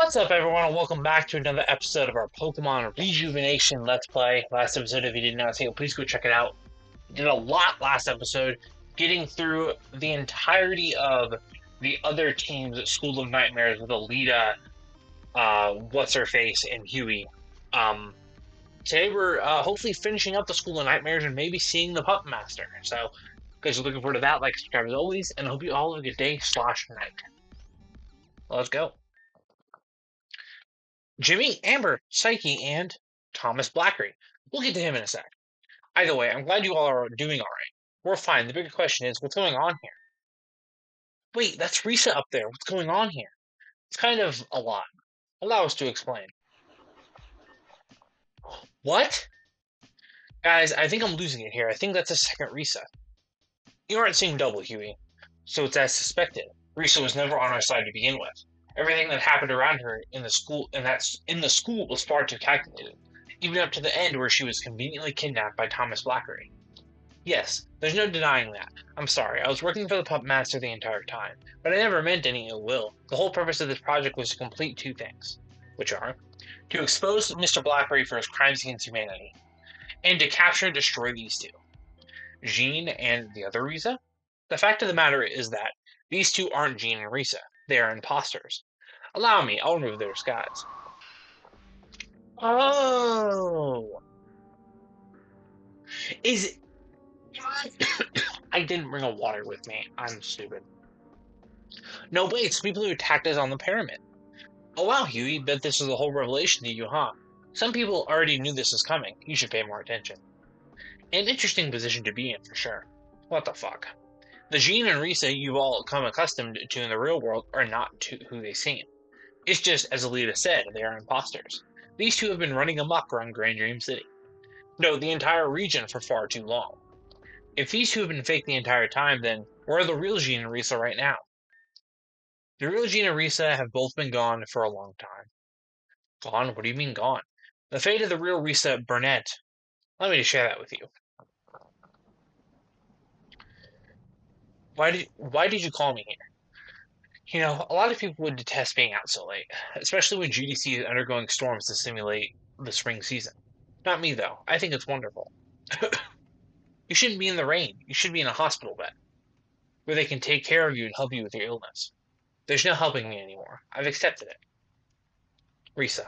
What's up, everyone, and welcome back to another episode of our Pokemon Rejuvenation Let's Play. Last episode, if you did not see it, please go check it out. We did a lot last episode, getting through the entirety of the other team's School of Nightmares with Alita, What's-Her-Face, and Huey. Today we're hopefully finishing up the School of Nightmares and maybe seeing the Puppet Master. So, guys are looking forward to that, like, subscribe as always, and I hope you all have a good day/night. Let's go. Jimmy, Amber, Psyche, and Thomas Blackery. We'll get to him in a sec. Either way, I'm glad you all are doing alright. We're fine. The bigger question is, what's going on here? Wait, that's Risa up there. What's going on here? It's kind of a lot. Allow us to explain. What? Guys, I think I'm losing it here. I think that's a second Risa. You aren't seeing double, Huey. So it's as suspected. Risa was never on our side to begin with. Everything that happened around her in the school was far too calculated, even up to the end where she was conveniently kidnapped by Thomas Blackery. Yes, there's no denying that. I'm sorry, I was working for the Puppet Master the entire time, but I never meant any ill will. The whole purpose of this project was to complete two things, which are to expose Mr. Blackery for his crimes against humanity, and to capture and destroy these two, Jean and the other Risa. The fact of the matter is that these two aren't Jean and Risa. They are imposters. Allow me, I'll remove their disguise. Oh! Is it... I didn't bring a water with me. I'm stupid. No, wait, it's people who attacked us on the pyramid. Oh wow, Huey, bet this is a whole revelation to you, huh? Some people already knew this was coming. You should pay more attention. An interesting position to be in, for sure. What the fuck? The Jean and Risa you've all come accustomed to in the real world are not who they seem. It's just, as Alita said, they are imposters. These two have been running amok around Grand Dream City. No, the entire region for far too long. If these two have been fake the entire time, then where are the real Jean and Risa right now? The real Jean and Risa have both been gone for a long time. Gone? What do you mean gone? The fate of the real Risa, Burnett. Let me just share that with you. Why did you call me here? You know, a lot of people would detest being out so late, especially when GDC is undergoing storms to simulate the spring season. Not me, though. I think it's wonderful. You shouldn't be in the rain. You should be in a hospital bed, where they can take care of you and help you with your illness. There's no helping me anymore. I've accepted it. Risa,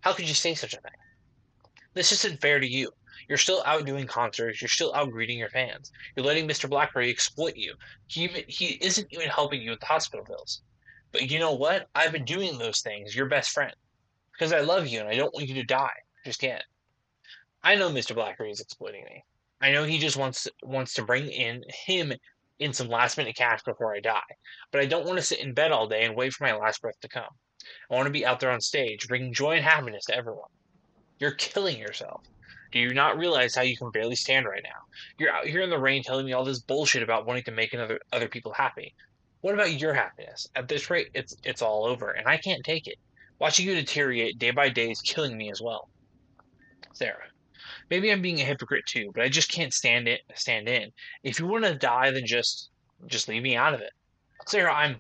how could you say such a thing? This isn't fair to you. You're still out doing concerts. You're still out greeting your fans. You're letting Mr. Blackberry exploit you. He isn't even helping you with the hospital bills. But you know what? I've been doing those things, your best friend, because I love you and I don't want you to die just yet. I know Mr. Blackberry is exploiting me. I know he just wants to bring him in some last minute cash before I die. But I don't want to sit in bed all day and wait for my last breath to come. I want to be out there on stage, bringing joy and happiness to everyone. You're killing yourself. Do you not realize how you can barely stand right now? You're out here in the rain telling me all this bullshit about wanting to make other people happy. What about your happiness? At this rate, it's all over, and I can't take it. Watching you deteriorate day by day is killing me as well. Sarah, maybe I'm being a hypocrite too, but I just can't stand in. If you want to die, then just leave me out of it. Sarah,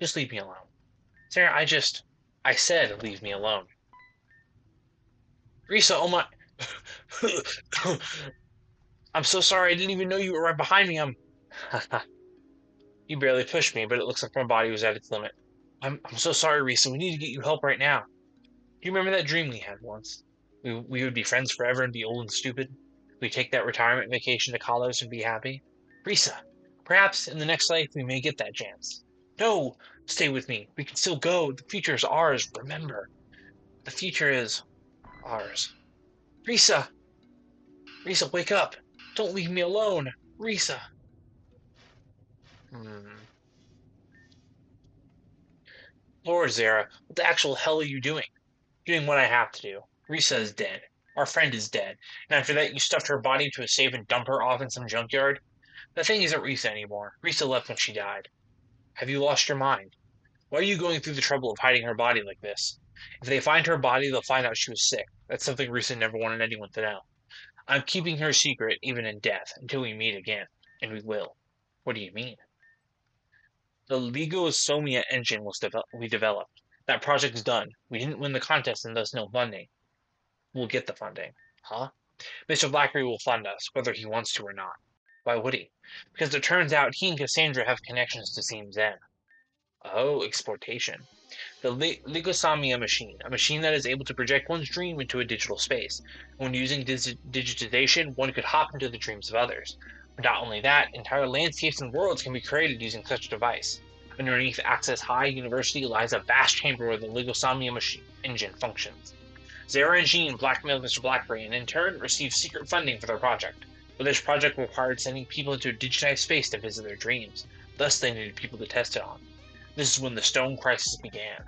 just leave me alone. Sarah, I said leave me alone. Risa, oh my, I'm so sorry. I didn't even know you were right behind me. You barely pushed me, but it looks like my body was at its limit. I'm so sorry, Risa. We need to get you help right now. Do you remember that dream we had once? We would be friends forever and be old and stupid. We'd take that retirement vacation to Kalos and be happy. Risa, perhaps in the next life we may get that chance. No, stay with me. We can still go. The future is ours. Remember, the future is ours. Risa, Risa, wake up. Don't leave me alone. Risa. Lord Zara, what the actual hell are you doing? Doing what I have to do. Risa is dead. Our friend is dead. And after that, you stuffed her body into a safe and dumped her off in some junkyard? The thing isn't Risa anymore. Risa left when she died. Have you lost your mind? Why are you going through the trouble of hiding her body like this? If they find her body, they'll find out she was sick. That's something Risa never wanted anyone to know. I'm keeping her secret, even in death, until we meet again. And we will. What do you mean? The Legosomia engine we developed. That project's done. We didn't win the contest and thus no funding. We'll get the funding. Huh? Mr. Blackery will fund us, whether he wants to or not. Why would he? Because it turns out he and Cassandra have connections to Team Zen. Oh, exploitation. The Ligosomia machine, a machine that is able to project one's dream into a digital space. When using digitization, one could hop into the dreams of others. But not only that, entire landscapes and worlds can be created using such a device. Underneath Access High University lies a vast chamber where the Ligosomia machine engine functions. Zara and Jean blackmailed Mr. Blackberry and in turn received secret funding for their project. But this project required sending people into a digitized space to visit their dreams. Thus, they needed people to test it on. This is when the Stone Crisis began.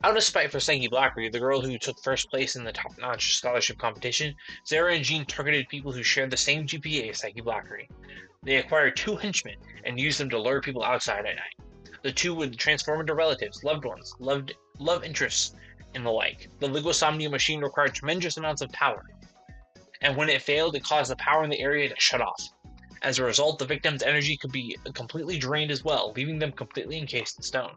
Out of spite for Sankey Blackberry, the girl who took first place in the top-notch scholarship competition, Zara and Jean targeted people who shared the same GPA as Sankey Blackberry. They acquired 2 henchmen and used them to lure people outside at night. The 2 would transform into relatives, loved ones, love interests, and the like. The Ligosomnia machine required tremendous amounts of power, and when it failed, it caused the power in the area to shut off. As a result, the victim's energy could be completely drained as well, leaving them completely encased in stone.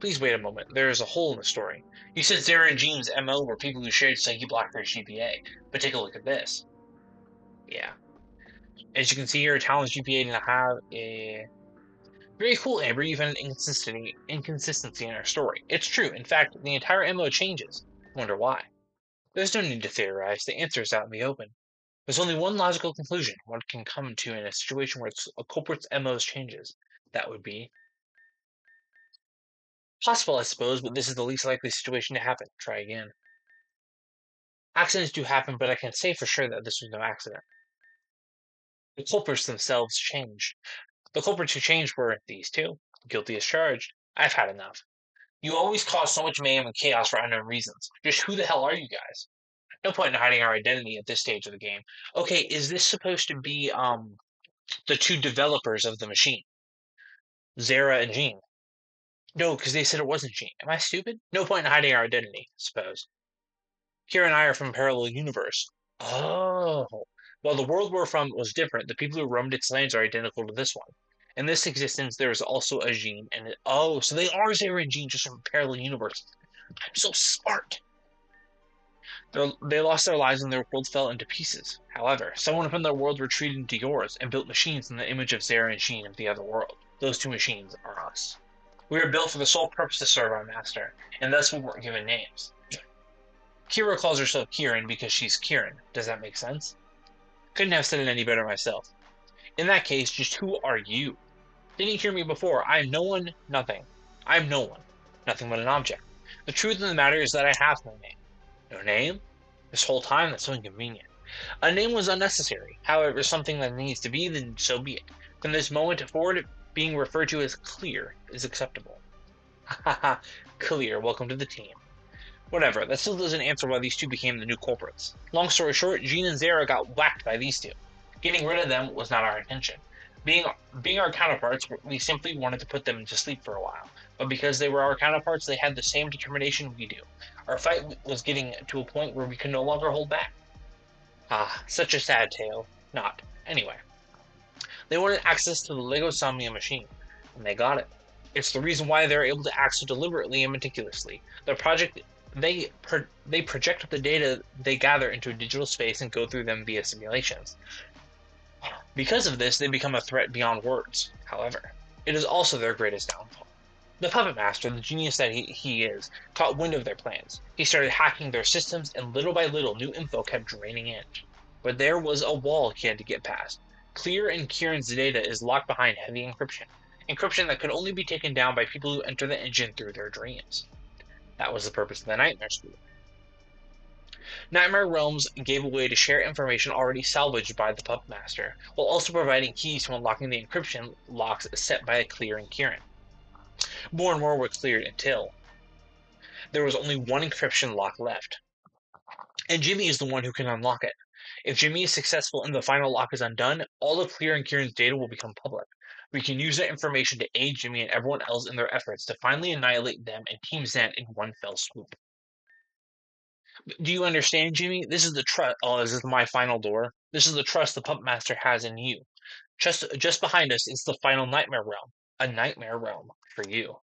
Please wait a moment. There is a hole in the story. You said Zara and Jean's MO were people who shared Sankey Blackberry's GPA, but take a look at this. Yeah. As you can see here, Talon's GPA didn't have a... Very cool, Amber. You've had an inconsistency in our story. It's true. In fact, the entire MO changes. Wonder why. There's no need to theorize. The answer is out in the open. There's only one logical conclusion one can come to in a situation where a culprit's MO changes. That would be possible, I suppose, but this is the least likely situation to happen. Try again. Accidents do happen, but I can say for sure that this was no accident. The culprits themselves changed. The culprits who changed were these 2. Guilty as charged. I've had enough. You always cause so much mayhem and chaos for unknown reasons. Just who the hell are you guys? No point in hiding our identity at this stage of the game. Okay, is this supposed to be the 2 developers of the machine? Zara and Jean. No, because they said it wasn't Jean. Am I stupid? No point in hiding our identity, suppose. Kira and I are from a parallel universe. Oh. While the world we're from was different, the people who roamed its lands are identical to this one. In this existence, there is also a Jean, and oh, so they are Zara and Jean just from parallel universes. I'm so smart. They lost their lives and their world fell into pieces. However, someone from their world retreated into yours and built machines in the image of Zara and Jean of the other world. Those 2 machines are us. We are built for the sole purpose to serve our master, and thus we weren't given names. Kira calls herself Kieran because she's Kieran. Does that make sense? Couldn't have said it any better myself. In that case, just who are you? Didn't you hear me before? I am no one, nothing. I am no one. Nothing but an object. The truth of the matter is that I have no name. No name? This whole time, that's so inconvenient. A name was unnecessary. However, something that needs to be, then so be it. From this moment forward, being referred to as Clear is acceptable. Haha, Clear, welcome to the team. Whatever, that still doesn't answer why these 2 became the new culprits. Long story short, Jean and Zara got whacked by these 2. Getting rid of them was not our intention. Being our counterparts, we simply wanted to put them to sleep for a while. But because they were our counterparts, they had the same determination we do. Our fight was getting to a point where we could no longer hold back. Ah, such a sad tale. Not. Anyway. They wanted access to the Lego Somnia machine, and they got it. It's the reason why they're able to act so deliberately and meticulously. Their project they project the data they gather into a digital space and go through them via simulations. Because of this, they become a threat beyond words. However, it is also their greatest downfall. The puppet master, the genius that he is, caught wind of their plans. He started hacking their systems, and little by little, new info kept draining in. But there was a wall he had to get past. Clear and Kieran's data is locked behind heavy encryption. Encryption that could only be taken down by people who enter the engine through their dreams. That was the purpose of the Nightmare School. Nightmare Realms gave a way to share information already salvaged by the Puppet Master, while also providing keys to unlocking the encryption locks set by Clear and Kieran. More and more were cleared until there was only one encryption lock left. And Jimmy is the one who can unlock it. If Jimmy is successful and the final lock is undone, all of Clear and Kieran's data will become public. We can use that information to aid Jimmy and everyone else in their efforts to finally annihilate them and Team Zen in one fell swoop. Do you understand, Jimmy? This is the trust. Oh, this is my final door. This is the trust the Puppet Master has in you. Just behind us is the final Nightmare Realm. A nightmare realm for you.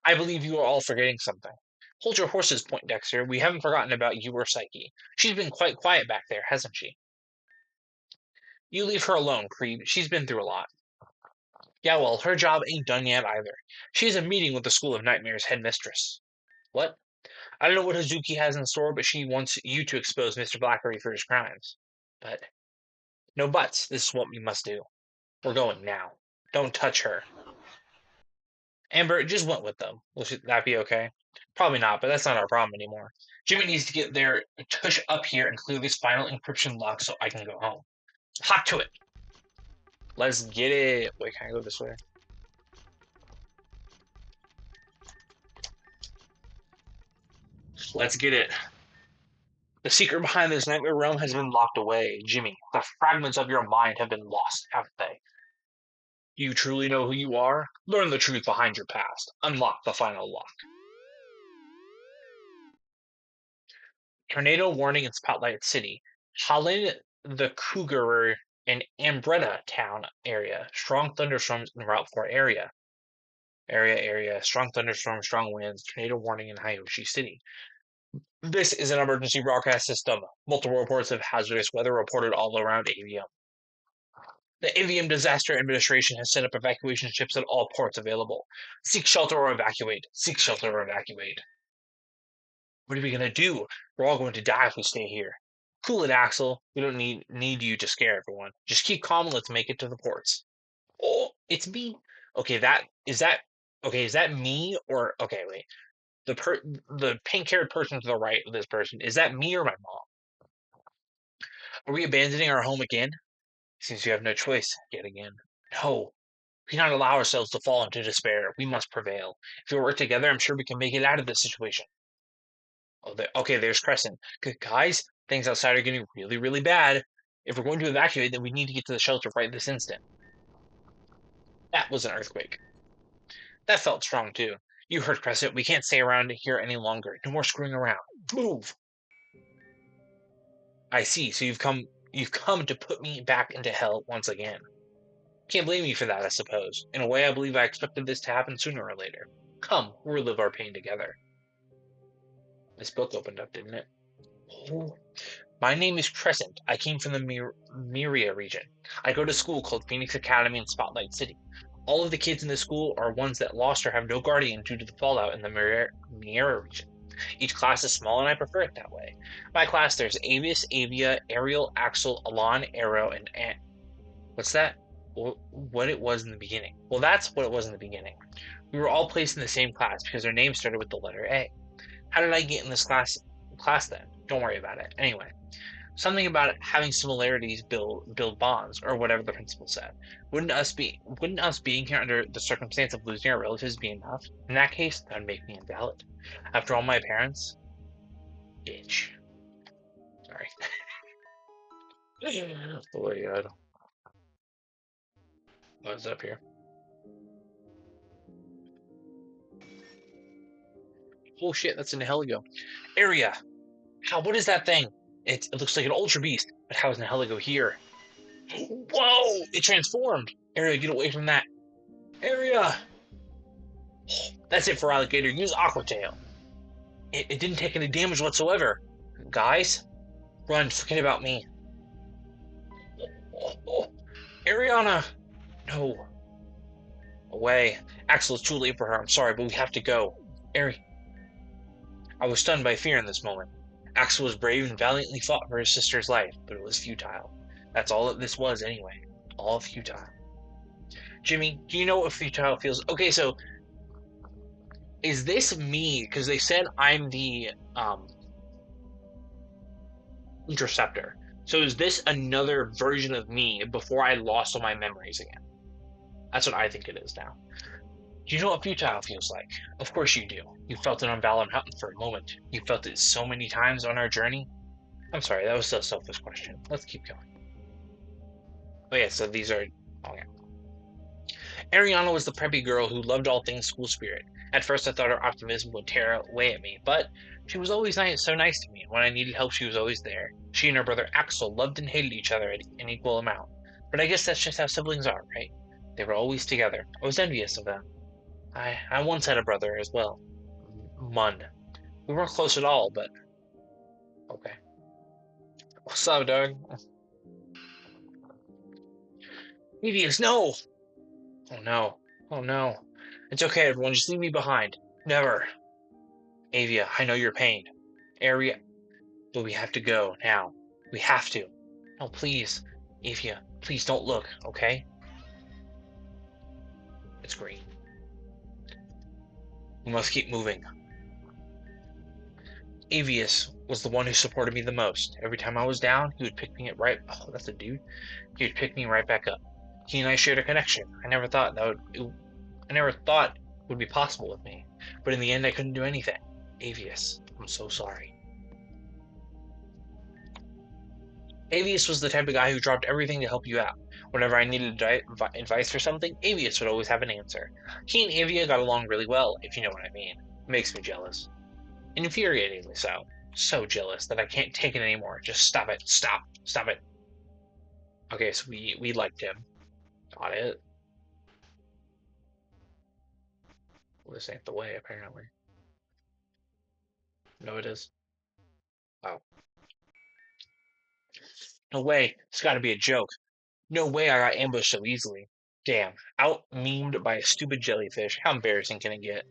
I believe you are all forgetting something. Hold your horses, Poindexter. We haven't forgotten about you or Psyche. She's been quite quiet back there, hasn't she? You leave her alone, Creed. She's been through a lot. Yeah, well, her job ain't done yet either. She has a meeting with the School of Nightmares headmistress. What? I don't know what Hazuki has in store, but she wants you to expose Mr. Blackery for his crimes. But no buts. This is what we must do. We're going now. Don't touch her. Amber just went with them. Will that be okay? Probably not, but that's not our problem anymore. Jimmy needs to get their tush up here and clear this final encryption lock so I can go home. Hop to it. Let's get it. Wait, can I go this way? Let's get it. The secret behind this nightmare realm has been locked away. Jimmy, the fragments of your mind have been lost, haven't they? You truly know who you are? Learn the truth behind your past. Unlock the final lock. Tornado warning in Spotlight City. Holland, the Cougar, and Ambretta Town area. Strong thunderstorms in Route 4 area. Area. Strong thunderstorms, strong winds. Tornado warning in Hiyoshi City. This is an emergency broadcast system. Multiple reports of hazardous weather reported all around Avium. The Avium Disaster Administration has set up evacuation ships at all ports available. Seek shelter or evacuate. Seek shelter or evacuate. What are we gonna do? We're all going to die if we stay here. Cool it, Axel. We don't need you to scare everyone. Just keep calm and let's make it to the ports. Oh, it's me. Okay, is that me or okay, wait. The pink-haired person to the right of this person, is that me or my mom? Are we abandoning our home again? Seems we have no choice yet again. No. We cannot allow ourselves to fall into despair. We must prevail. If we work together, I'm sure we can make it out of this situation. Oh, okay, there's Crescent. Guys, things outside are getting really, really bad. If we're going to evacuate, then we need to get to the shelter right this instant. That was an earthquake. That felt strong, too. You heard Crescent. We can't stay around here any longer. No more screwing around. Move! I see. So you've come to put me back into hell once again. Can't blame you for that, I suppose. In a way, I believe I expected this to happen sooner or later. Come, we'll relive our pain together. This book opened up, didn't it? Oh. My name is Crescent. I came from the Miria region. I go to school called Phoenix Academy in Spotlight City. All of the kids in the school are ones that lost or have no guardian due to the fallout in the Miria region. Each class is small and I prefer it that way. My class, there's Avius, Avia, Ariel, Axel, Alon, Arrow, and Ant. What's that? What it was in the beginning. Well, that's what it was in the beginning. We were all placed in the same class because our names started with the letter A. How did I get in this class then? Don't worry about it. Anyway, something about it having similarities build bonds, or whatever the principal said. Wouldn't us being here under the circumstance of losing our relatives be enough? In that case, that would make me invalid. After all, my parents, bitch. Sorry. Oh my god. What's up here? Oh shit, that's an Heligo. Area. How? What is that thing? It looks like an ultra beast, but how is an Heligo here? Whoa! It transformed. Area, get away from that. Area. That's it for Alligator. Use Aqua Tail. It didn't take any damage whatsoever. Guys, run. Forget about me. Oh, Ariana. No. Away. Axel, it's too late for her. I'm sorry, but we have to go. Ari. I was stunned by fear in this moment. Axel was brave and valiantly fought for his sister's life, but it was futile. That's all that this was, anyway. All futile. Jimmy, do you know what futile feels? Okay, so is this me? Because they said I'm the interceptor. So is this another version of me before I lost all my memories again? That's what I think it is now. Do you know what futile feels like? Of course you do. You felt it on Valor Mountain for a moment. You felt it so many times on our journey. I'm sorry, that was a selfish question. Let's keep going. Oh yeah, so these are... Oh yeah. Ariana was the preppy girl who loved all things school spirit. At first I thought her optimism would tear away at me, but she was always so nice to me. When I needed help, she was always there. She and her brother Axel loved and hated each other in equal amount. But I guess that's just how siblings are, right? They were always together. I was envious of them. I once had a brother as well. Mun. We weren't close at all, but okay. What's up, dog? Mevius, no! Oh no. Oh no. It's okay, everyone. Just leave me behind. Never. Avia, I know your pain. Area, but we have to go now. We have to. No, please. Avia, please don't look, okay? It's green. We must keep moving. Avius was the one who supported me the most. Every time I was down, he would pick me up right. Oh, that's a dude. He would pick me right back up. He and I shared a connection. I never thought it would be possible with me. But in the end, I couldn't do anything. Avius, I'm so sorry. Avius was the type of guy who dropped everything to help you out. Whenever I needed advice for something, Avius would always have an answer. He and Avia got along really well, if you know what I mean. It makes me jealous. Infuriatingly so. So jealous that I can't take it anymore. Just stop it. Stop. Stop it. Okay, so we liked him. Got it. Well, this ain't the way, apparently. No, it is. Oh. No way. It's gotta be a joke. No way I got ambushed so easily. Damn. Out memed by a stupid jellyfish. How embarrassing can it get?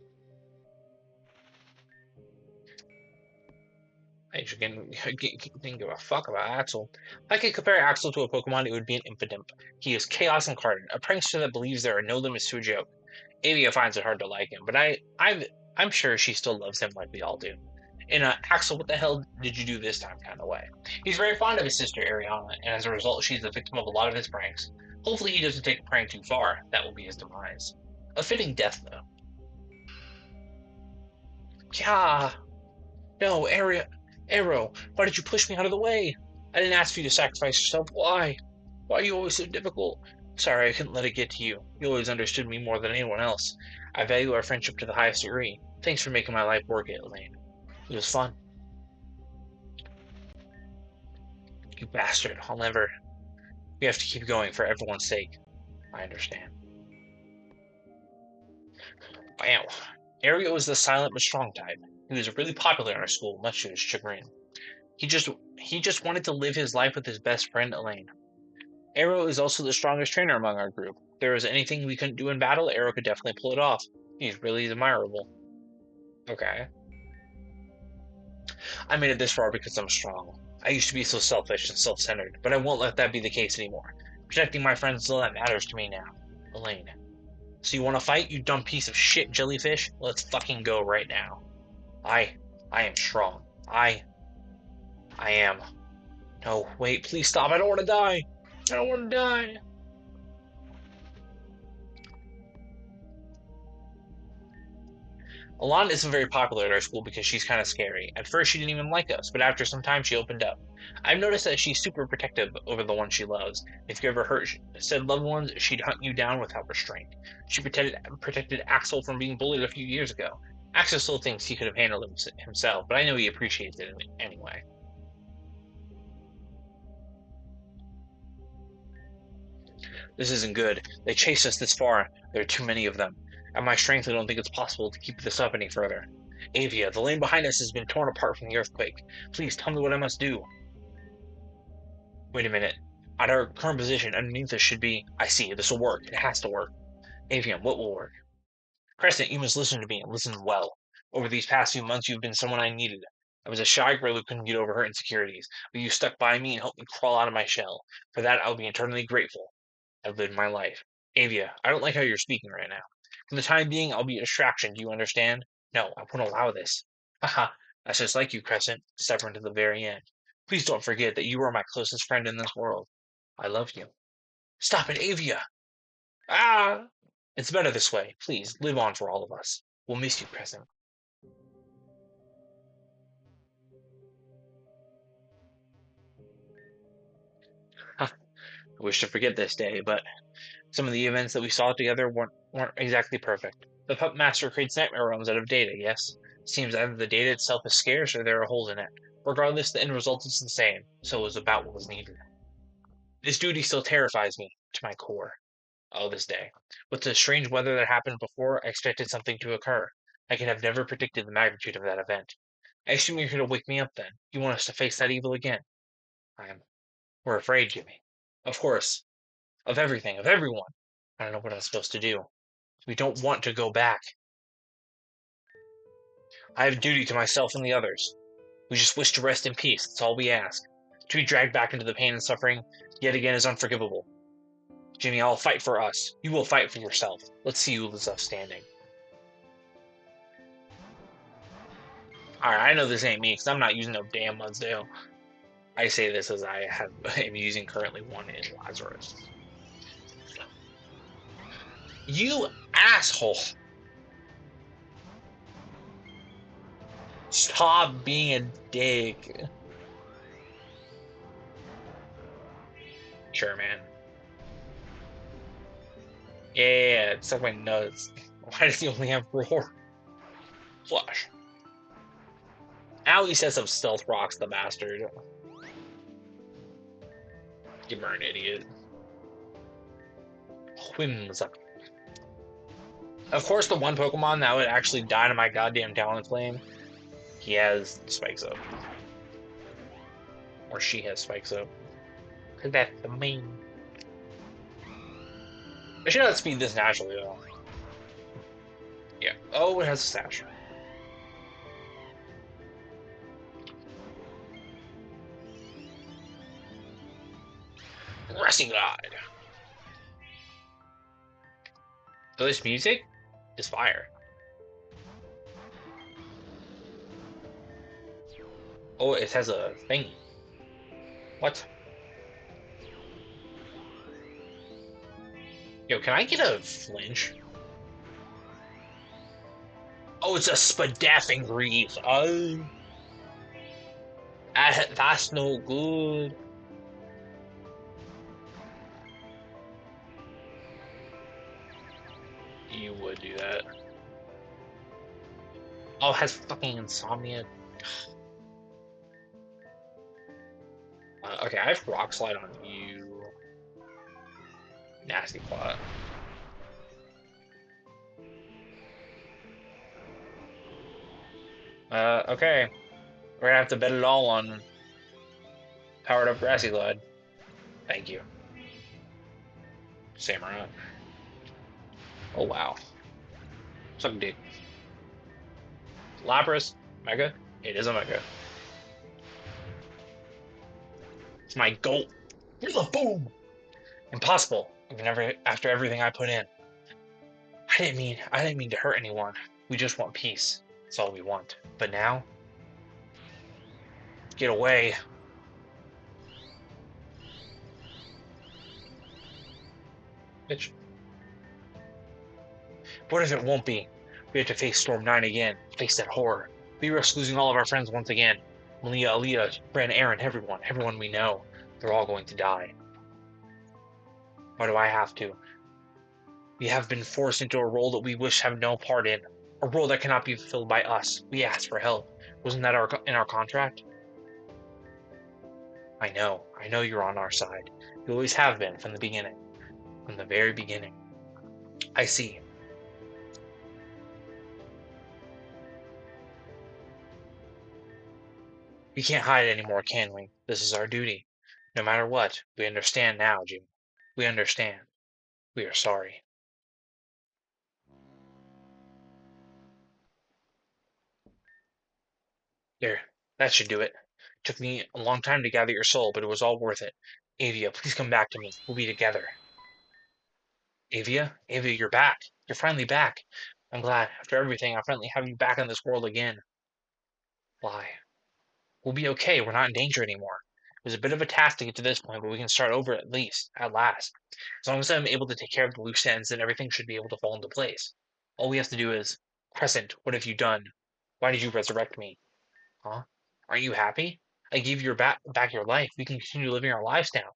I just didn't give a fuck about Axel. If I could compare Axel to a Pokemon, it would be an Impidimp. He is chaos incarnate, a prankster that believes there are no limits to a joke. Avia finds it hard to like him, but I'm sure she still loves him like we all do. In a Axel, what the hell did you do this time kind of way? He's very fond of his sister Ariana, and as a result, she's the victim of a lot of his pranks. Hopefully, he doesn't take a prank too far. That will be his demise. A fitting death, though. Yeah, no, Arrow, why did you push me out of the way? I didn't ask for you to sacrifice yourself. Why? Why are you always so difficult? Sorry, I couldn't let it get to you. You always understood me more than anyone else. I value our friendship to the highest degree. Thanks for making my life worth it, Elaine. It was fun. You bastard. I'll never. We have to keep going for everyone's sake. I understand. Wow. Ariel was the silent but strong type. He was really popular in our school, much to his chagrin. He just he just wanted to live his life with his best friend Elaine. Arrow is also the strongest trainer among our group. If there was anything we couldn't do in battle, Arrow could definitely pull it off. He's really admirable. Okay. I made it this far because I'm strong. I used to be so selfish and self-centered, but I won't let that be the case anymore. Protecting my friends is all that matters to me now. Elaine. So you want to fight, you dumb piece of shit jellyfish? Let's fucking go right now. I I am strong. I am. No, wait, please stop. I don't want to die. I don't want to die. Alana isn't very popular at our school because she's kind of scary. At first, she didn't even like us, but after some time, she opened up. I've noticed that she's super protective over the ones she loves. If you ever hurt said loved ones, she'd hunt you down without restraint. She protected Axel from being bullied a few years ago. Axel still thinks he could have handled it himself, but I know he appreciates it anyway. This isn't good. They chased us this far. There are too many of them. At my strength, I don't think it's possible to keep this up any further. Avia, the lane behind us has been torn apart from the earthquake. Please tell me what I must do. Wait a minute. At our current position, underneath us should be. I see. This will work. It has to work. Avian, what will work? Crescent, you must listen to me and listen well. Over these past few months, you've been someone I needed. I was a shy girl who couldn't get over her insecurities, but you stuck by me and helped me crawl out of my shell. For that, I'll be eternally grateful. I've lived my life. Avia, I don't like how you're speaking right now. For the time being, I'll be a distraction. Do you understand? No, I won't allow this. Haha, that's just like you, Crescent, stubborn to the very end. Please don't forget that you are my closest friend in this world. I love you. Stop it, Avia! Ah! It's better this way. Please, live on for all of us. We'll miss you, Crescent. I wish to forget this day, but some of the events that we saw together weren't exactly perfect. The Pup Master creates nightmare realms out of data, yes? Seems either the data itself is scarce or there are holes in it. Regardless, the end result is the same, so it was about what was needed. This duty still terrifies me to my core. Oh, this day. With the strange weather that happened before, I expected something to occur. I could have never predicted the magnitude of that event. I assume you're here to wake me up then. You want us to face that evil again. We're afraid, Jimmy. Of course. Of everything, of everyone. I don't know what I'm supposed to do. We don't want to go back. I have a duty to myself and the others. We just wish to rest in peace, that's all we ask. To be dragged back into the pain and suffering yet again is unforgivable. Jimmy, I'll fight for us. You will fight for yourself. Let's see who is left standing. Alright, I know this ain't me, because I'm not using no damn Mudsdale. I say this as am using currently one in Lazarus. You asshole! Stop being a dick. Sure, man. Yeah, it's like my nuts. Why does he only have roar? Flush. At least has some stealth rocks, the bastard. You are an idiot. Whimsical. Of course, the one Pokemon that would actually die to my goddamn Talonflame, he has spikes up. Or she has spikes up. Cause that's the main. I should outspeed this naturally, though. Yeah. Oh, it has a stash. Resting Glide. So this music is fire. Oh, it has a thing. What? Yo, can I get a flinch? Oh, it's a Spadaffing Grief. Oh. That's no good. You would do that. Oh, it has fucking insomnia. Okay, I have Rock Slide on you. Nasty plot. Okay. We're gonna have to bet it all on powered up Grassy Glide. Thank you. Samurai. Oh wow. Suck dick. Lapras. Mega? It is a Mega. It's my goal. Here's a boom! Impossible. Even after everything I put in. I didn't mean to hurt anyone. We just want peace. That's all we want. But now, get away. Bitch. What if it won't be? We have to face Storm 9 again. Face that horror. We risk losing all of our friends once again. Malia, Aaliyah, Bren, Aaron, everyone we know. They're all going to die. Why do I have to? We have been forced into a role that we wish to have no part in. A role that cannot be fulfilled by us. We asked for help. Wasn't that in our contract? I know you're on our side. You always have been from the beginning. From the very beginning. I see. We can't hide anymore, can we? This is our duty. No matter what, we understand now, Jim. We understand. We are sorry. There, that should do it. Took me a long time to gather your soul, but it was all worth it. Avia, please come back to me. We'll be together. Avia? Avia, you're back. You're finally back. I'm glad. After everything, I finally have you back in this world again. Why? We'll be okay. We're not in danger anymore. It was a bit of a task to get to this point, but we can start over at least, at last. As long as I'm able to take care of the loose ends, then everything should be able to fall into place. All we have to do is, Crescent, what have you done? Why did you resurrect me? Huh? Aren't you happy? I gave you back your life. We can continue living our lives now.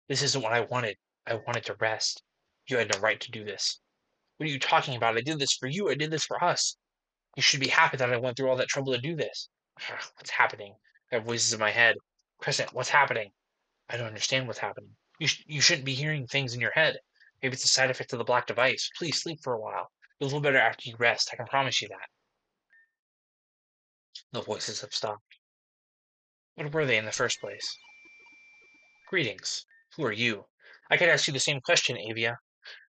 This isn't what I wanted. I wanted to rest. You had no right to do this. What are you talking about? I did this for you. I did this for us. You should be happy that I went through all that trouble to do this. What's happening? I have voices in my head. Crescent, what's happening? I don't understand what's happening. You shouldn't be hearing things in your head. Maybe it's a side effect of the black device. Please sleep for a while. You'll feel better after you rest. I can promise you that. The voices have stopped. What were they in the first place? Greetings. Who are you? I could ask you the same question, Avia.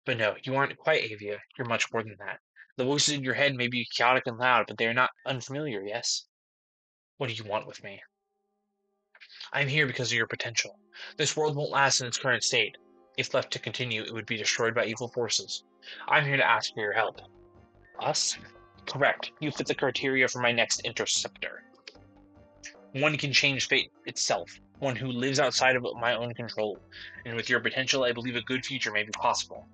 But no, you aren't quite Avia. You're much more than that. The voices in your head may be chaotic and loud, but they are not unfamiliar, yes? What do you want with me? I'm here because of your potential. This world won't last in its current state. If left to continue, it would be destroyed by evil forces. I'm here to ask for your help. Us? Correct. You fit the criteria for my next interceptor. One can change fate itself. One who lives outside of my own control. And with your potential, I believe a good future may be possible.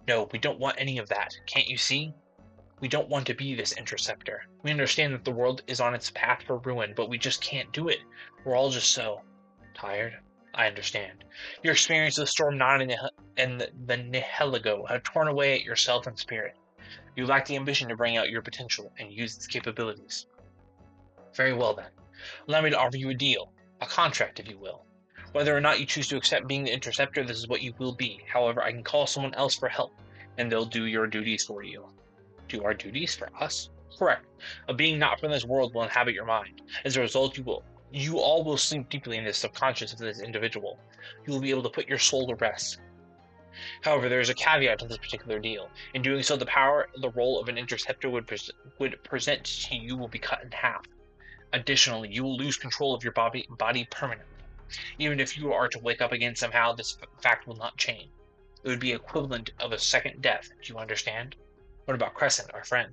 No, we don't want any of that. Can't you see? We don't want to be this interceptor. We understand that the world is on its path for ruin, but we just can't do it. We're all just so tired. I understand. Your experience with Storm 9 and the Nihiligo have torn away at yourself and spirit. You lack the ambition to bring out your potential and use its capabilities. Very well then. Allow me to offer you a deal. A contract, if you will. Whether or not you choose to accept being the interceptor, this is what you will be. However, I can call someone else for help, and they'll do your duties for you. Do our duties for us? Correct. A being not from this world will inhabit your mind. As a result, you all will sleep deeply in the subconscious of this individual. You will be able to put your soul to rest. However, there is a caveat to this particular deal. In doing so, the role of an interceptor would present to you will be cut in half. Additionally, you will lose control of your body permanently. Even if you are to wake up again somehow, this fact will not change. It would be equivalent of a second death. Do you understand? What about Crescent, our friend?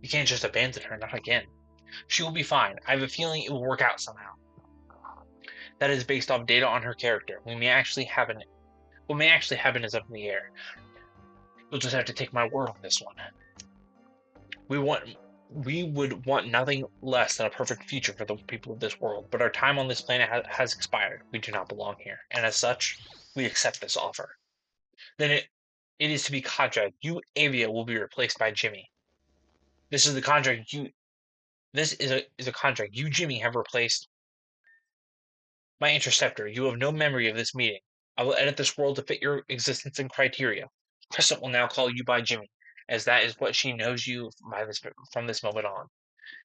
You can't just abandon her, not again. She will be fine. I have a feeling it will work out somehow. That is based off data on her character. What may actually happen is up in the air. You'll just have to take my word on this one. We would want nothing less than a perfect future for the people of this world, but our time on this planet has expired. We do not belong here, and as such, we accept this offer. Then it is to be contract. You, Avia, will be replaced by Jimmy. This is the contract you. This is a contract. You, Jimmy, have replaced my interceptor. You have no memory of this meeting. I will edit this world to fit your existence and criteria. Crescent will now call you by Jimmy, as that is what she knows you from this moment on.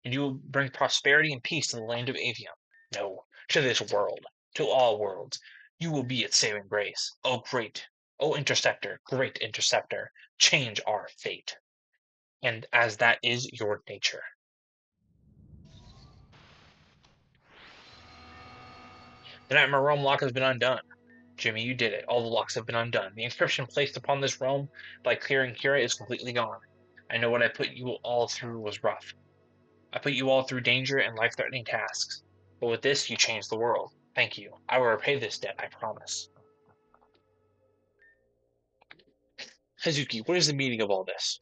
And you will bring prosperity and peace to the land of Avium. No, to this world, to all worlds. You will be its saving grace. Oh interceptor, great interceptor, change our fate. And as that is your nature. The Nightmare Realm lock has been undone. Jimmy, you did it. All the locks have been undone. The inscription placed upon this realm by clearing Kira is completely gone. I know what I put you all through was rough. I put you all through danger and life-threatening tasks. But with this, you changed the world. Thank you. I will repay this debt, I promise. Hazuki, what is the meaning of all this?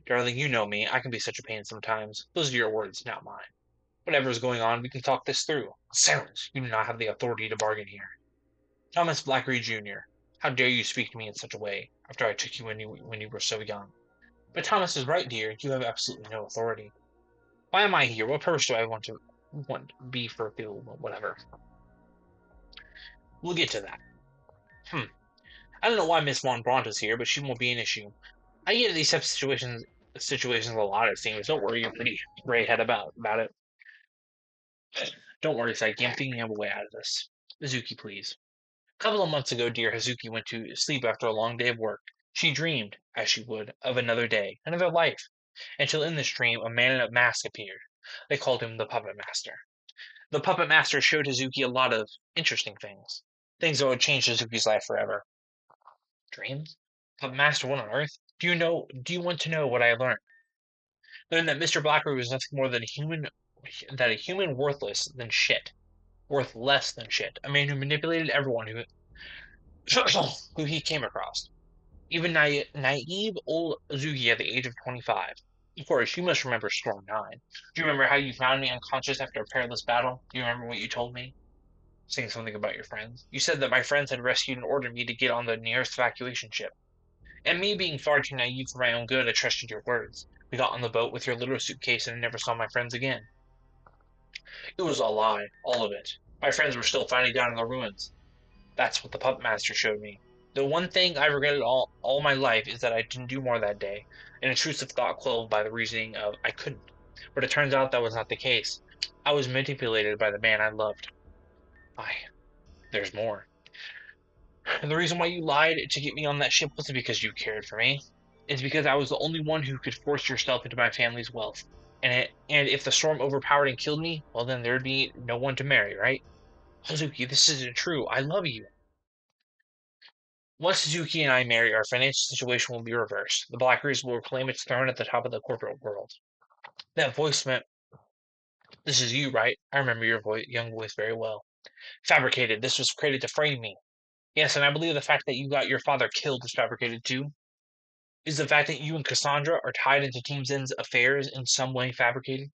Darling, you know me. I can be such a pain sometimes. Those are your words, not mine. Whatever is going on, we can talk this through. Silence! You do not have the authority to bargain here. Thomas Blackery Jr., how dare you speak to me in such a way, after I took you when you were so young? But Thomas is right, dear. You have absolutely no authority. Why am I here? What purpose do I want to be for whatever? We'll get to that. I don't know why Miss Von Bront is here, but she won't be an issue. I get these types of situations a lot, it seems. Don't worry, you're pretty gray-head about it. Don't worry, Psyche. I'm thinking of a way out of this. Hazuki, please. A couple of months ago, dear Hazuki went to sleep after a long day of work. She dreamed, as she would, of another day, another life, until in this dream a man in a mask appeared. They called him the Puppet Master. The Puppet Master showed Hazuki a lot of interesting things. Things that would change Hazuki's life forever. Dreams? Puppet Master, what on earth? Do you want to know what I learned? Learned that Mr. Blackberry was nothing more than a human worth less than shit. A man who manipulated everyone who he came across. Even naive old Azuki at the age of 25. Of course, you must remember Storm 9. Do you remember how you found me unconscious after a perilous battle? Do you remember what you told me? Saying something about your friends. You said that my friends had rescued and ordered me to get on the nearest evacuation ship. And me being far too naive for my own good, I trusted your words. We got on the boat with your little suitcase and I never saw my friends again. It was a lie, all of it. My friends were still fighting down in the ruins. That's what the puppet master showed me. The one thing I regretted all my life is that I didn't do more that day, an intrusive thought quelled by the reasoning of I couldn't. But it turns out that was not the case. I was manipulated by the man I loved. I, there's more. And the reason why you lied to get me on that ship wasn't because you cared for me. It's because I was the only one who could force yourself into my family's wealth. And if the storm overpowered and killed me, well then there'd be no one to marry, right? Hazuki, this isn't true. I love you. Once Suzuki and I marry, our financial situation will be reversed. The Blackberries will reclaim its throne at the top of the corporate world. That voice meant, this is you, right? I remember your young voice very well. Fabricated. This was created to frame me. Yes, and I believe the fact that you got your father killed is fabricated too. Is the fact that you and Cassandra are tied into Team Zen's affairs in some way fabricated?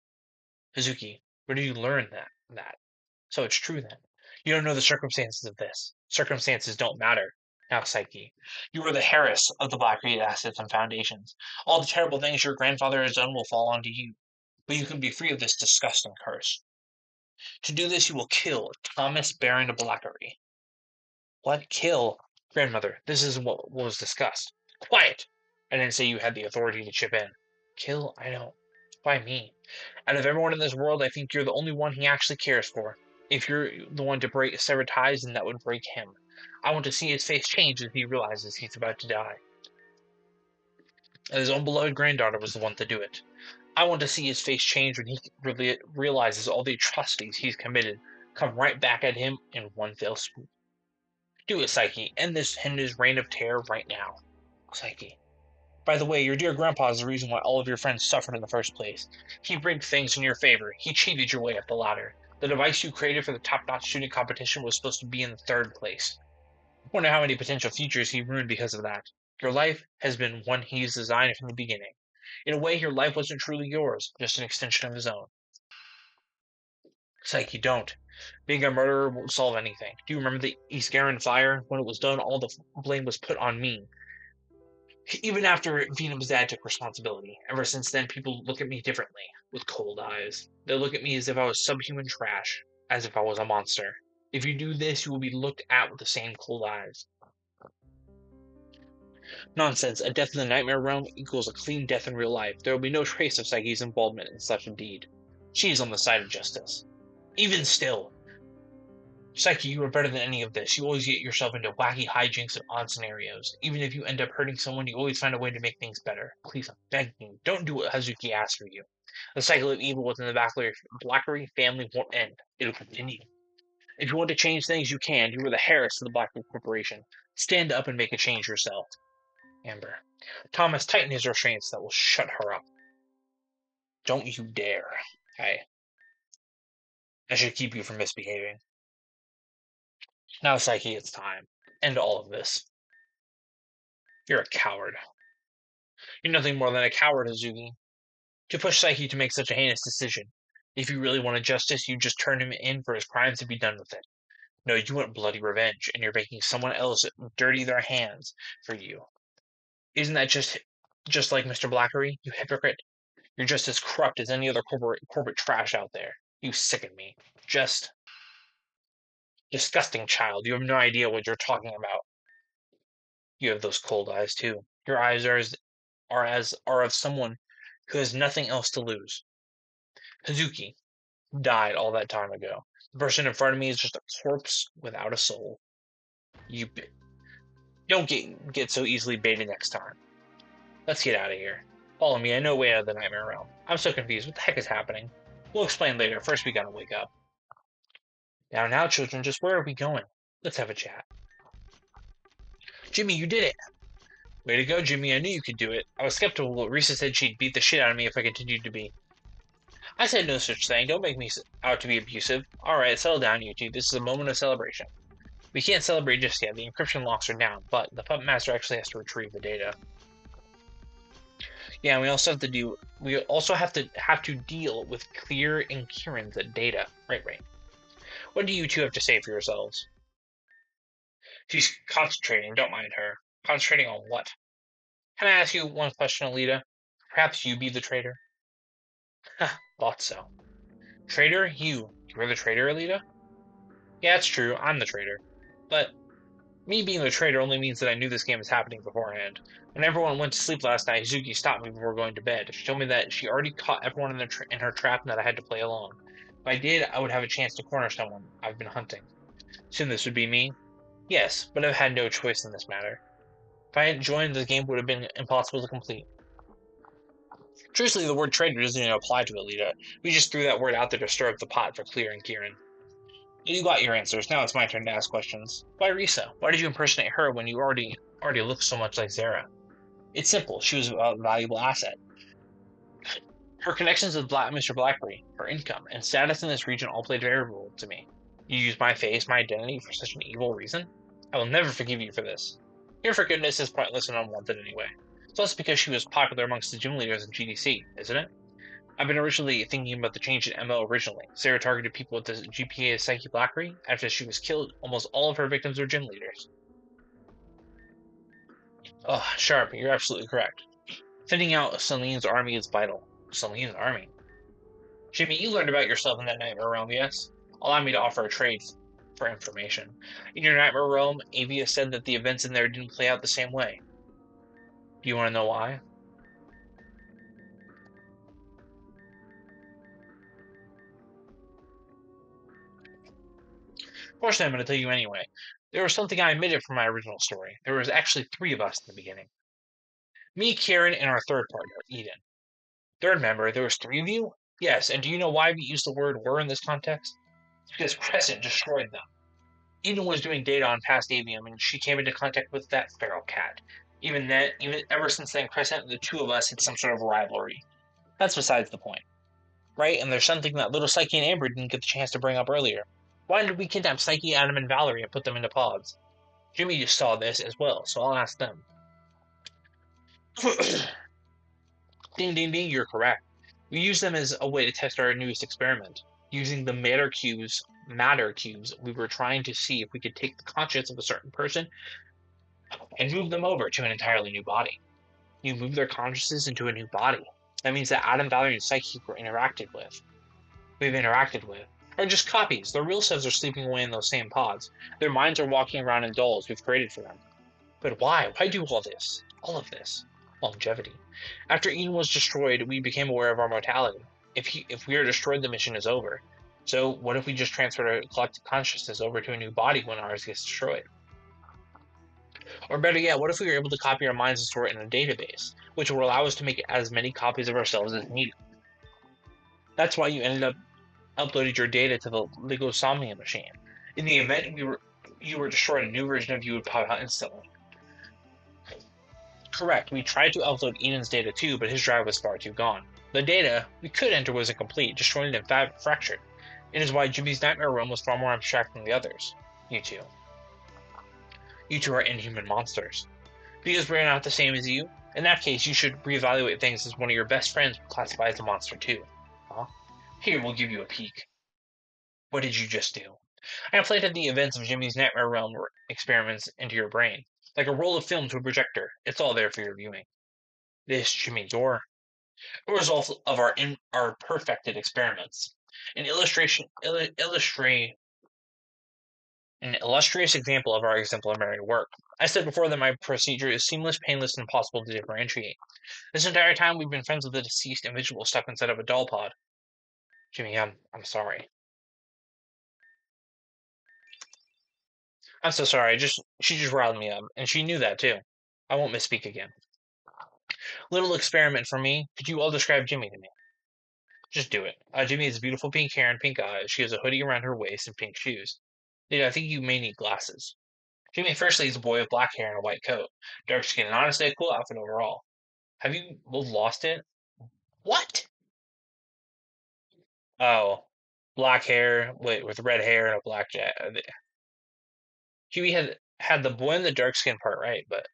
Hazuki, where did you learn that? So it's true then. You don't know the circumstances of this. Circumstances don't matter. Now, Psyche, you are the Harris of the Blackreed assets and foundations. All the terrible things your grandfather has done will fall onto you. But you can be free of this disgusting curse. To do this, you will kill Thomas Baron de Blackery. What? Kill? Grandmother, this isn't what was discussed. Quiet! I didn't say you had the authority to chip in. Kill? I don't. Why me? Out of everyone in this world, I think you're the only one he actually cares for. If you're the one to break sever ties, then that would break him. I want to see his face change as he realizes he's about to die. And his own beloved granddaughter was the one to do it. I want to see his face change when he realizes all the atrocities he's committed come right back at him in one fell swoop. Do it, Psyche. End his reign of terror right now. Psyche. By the way, your dear grandpa is the reason why all of your friends suffered in the first place. He rigged things in your favor. He cheated your way up the ladder. The device you created for the top-notch shooting competition was supposed to be in third place. I wonder how many potential futures he ruined because of that. Your life has been one he's designed from the beginning. In a way, your life wasn't truly yours, just an extension of his own. Psyche, don't. Being a murderer won't solve anything. Do you remember the East Garen fire? When it was done, all the blame was put on me. Even after Venom's dad took responsibility. Ever since then, people look at me differently, with cold eyes. They look at me as if I was subhuman trash, as if I was a monster. If you do this, you will be looked at with the same cold eyes. Nonsense. A death in the nightmare realm equals a clean death in real life. There will be no trace of Psyche's involvement in such a deed. She is on the side of justice. Even still, Psyche, you are better than any of this. You always get yourself into wacky hijinks and odd scenarios. Even if you end up hurting someone, you always find a way to make things better. Please, I'm begging you, don't do what Hazuki asked for you. The cycle of evil within the Blackery family won't end. It'll continue. If you want to change things, you can. You are the Harris of the Blackwood Corporation. Stand up and make a change yourself. Amber. Thomas, tighten his restraints. That will shut her up. Don't you dare. Hey, I should keep you from misbehaving. Now, Psyche, it's time. End all of this. You're a coward. You're nothing more than a coward, Hazuki. To push Psyche to make such a heinous decision. If you really wanted justice, you just turn him in for his crimes and be done with it. No, you want bloody revenge, and you're making someone else dirty their hands for you. Isn't that just like Mr. Blackery, you hypocrite? You're just as corrupt as any other corporate trash out there. You sicken me. Just disgusting child. You have no idea what you're talking about. You have those cold eyes too. Your eyes are of someone who has nothing else to lose. Hazuki died all that time ago. The person in front of me is just a corpse without a soul. You don't get so easily baited next time. Let's get out of here. Follow me. I know way out of the nightmare realm. I'm so confused. What the heck is happening? We'll explain later. First, we gotta wake up. Now, children, just where are we going? Let's have a chat. Jimmy, you did it! Way to go, Jimmy. I knew you could do it. I was skeptical, but Risa said she'd beat the shit out of me if I continued to be. I said no such thing. Don't make me out to be abusive. Alright, settle down, you two. This is a moment of celebration. We can't celebrate just yet. The encryption locks are down, but the puppet master actually has to retrieve the data. Yeah, and we also have to deal with Clear and Kieran's data. Right. What do you two have to say for yourselves? She's concentrating, don't mind her. Concentrating on what? Can I ask you one question, Alita? Perhaps you be the traitor? Thought so. Traitor? You're the traitor, Alita? Yeah, it's true, I'm the traitor. But Me being the traitor only means that I knew this game was happening beforehand. When everyone went to sleep last night, Hazuki stopped me before going to bed. She told me that she already caught everyone in her trap and that I had to play alone. If I did, I would have a chance to corner someone I've been hunting. Soon this would be me? Yes, but I've had no choice in this matter. If I hadn't joined, the game would have been impossible to complete. Truthfully, the word traitor doesn't even apply to Alita. We just threw that word out there to stir up the pot for Clear and Kieran. You got your answers. Now it's my turn to ask questions. Why Risa? Why did you impersonate her when you already look so much like Zara? It's simple. She was a valuable asset. Her connections with Mr. Blackberry, her income, and status in this region all played very well to me. You used my face, my identity, for such an evil reason? I will never forgive you for this. Your forgiveness is pointless and unwanted anyway. Plus, because she was popular amongst the gym leaders in GDC, isn't it? I've been originally thinking about the change in MO originally. Sarah targeted people with the GPA of Psyche Blackery. After she was killed, almost all of her victims were gym leaders. Oh, Sharp, you're absolutely correct. Thinning out Celine's army is vital. Celine's army? Jimmy, you learned about yourself in that Nightmare Realm, yes? Allow me to offer a trade for information. In your Nightmare Realm, Avia said that the events in there didn't play out the same way. Do you want to know why? Fortunately, I'm going to tell you anyway. There was something I omitted from my original story. There was actually three of us in the beginning. Me, Kieran, and our third partner, Eden. Third member, there was three of you? Yes, and do you know why we use the word "were" in this context? It's because Crescent destroyed them. Eden was doing data on past avium, and she came into contact with that feral cat. Even ever since then, Crescent and the two of us had some sort of rivalry. That's besides the point, right? And there's something that little Psyche and Amber didn't get the chance to bring up earlier. Why did we kidnap Psyche, Adam, and Valerie and put them into pods? Jimmy just saw this as well, so I'll ask them. Ding, ding, ding, you're correct. We use them as a way to test our newest experiment. Using the matter cubes, we were trying to see if we could take the conscience of a certain person and move them over to an entirely new body. You move their consciousness into a new body. That means that Adam, Valerie, and Psyche we've interacted with, are just copies. Their real selves are sleeping away in those same pods. Their minds are walking around in dolls we've created for them. But why? Why do all this? All of this? Longevity. After Eden was destroyed, we became aware of our mortality. If we are destroyed, the mission is over. So what if we just transfer our collective consciousness over to a new body when ours gets destroyed? Or better yet, what if we were able to copy our minds and store it in a database, which will allow us to make as many copies of ourselves as needed? That's why you ended up uploaded your data to the Ligosomnia machine. In the event you were destroyed, a new version of you would pop out instantly. Correct, we tried to upload Eden's data too, but his drive was far too gone. The data we could enter was incomplete, destroyed and fractured. It is why Jimmy's nightmare realm was far more abstract than the others. You two. You two are inhuman monsters. Because we're not the same as you? In that case, you should reevaluate things as one of your best friends would classify as a monster too. Huh? Here, we'll give you a peek. What did you just do? I implanted the events of Jimmy's Nightmare Realm experiments into your brain. Like a roll of film to a projector. It's all there for your viewing. This, Jimmy, your a result of our perfected experiments. An an illustrious example of our exemplary work. I said before that my procedure is seamless, painless, and impossible to differentiate. This entire time we've been friends with the deceased individual stuck inside of a doll pod. Jimmy, I'm sorry. I'm so sorry. She just riled me up, and she knew that too. I won't misspeak again. Little experiment for me. Could you all describe Jimmy to me? Just do it. Jimmy has beautiful pink hair and pink eyes. She has a hoodie around her waist and pink shoes. Dude, I think you may need glasses. Jimmy firstly is a boy with black hair and a white coat. Dark skin and honestly a cool outfit overall. Have you both lost it? What? Oh. Black hair, wait, with red hair and a black jacket. Jimmy had the boy in the dark skin part right, but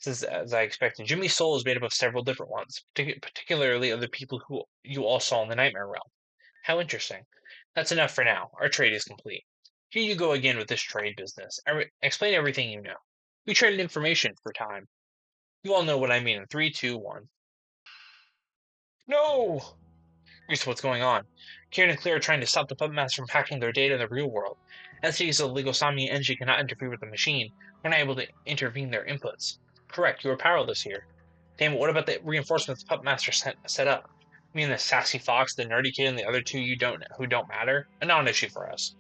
this is as I expected. Jimmy's soul is made up of several different ones, particularly of the people who you all saw in the Nightmare Realm. How interesting. That's enough for now. Our trade is complete. Here you go again with this trade business. Explain everything you know. We traded information for time. You all know what I mean in three, two, one. No! Here's what's going on. Kieran and Claire are trying to stop the puppet masters from hacking their data in the real world. SC's illegal Sami engine cannot interfere with the machine. We're not able to intervene their inputs. Correct, you are powerless here. Damn it, what about the reinforcements the Pup Master set up? You mean the sassy fox, the nerdy kid, and the other two who don't matter? Not an issue for us.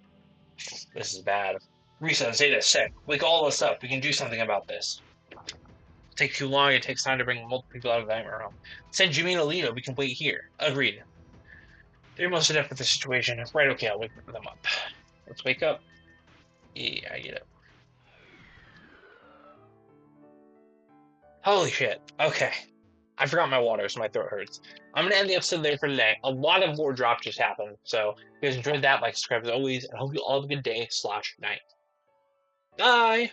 This is bad. Risa and Zeta's sick. Wake all of us up. We can do something about this. It'll take too long. It takes time to bring multiple people out of the nightmare realm. Send Jimmy and Alito. We can wait here. Agreed. They're most adept with the situation. Right, okay, I'll wake them up. Let's wake up. Yeah, I get it. Holy shit. Okay. I forgot my water, so my throat hurts. I'm going to end the episode there for today. A lot of lore drop just happened. So if you guys enjoyed that, like, subscribe as always, and I hope you all have a good day/night. Bye!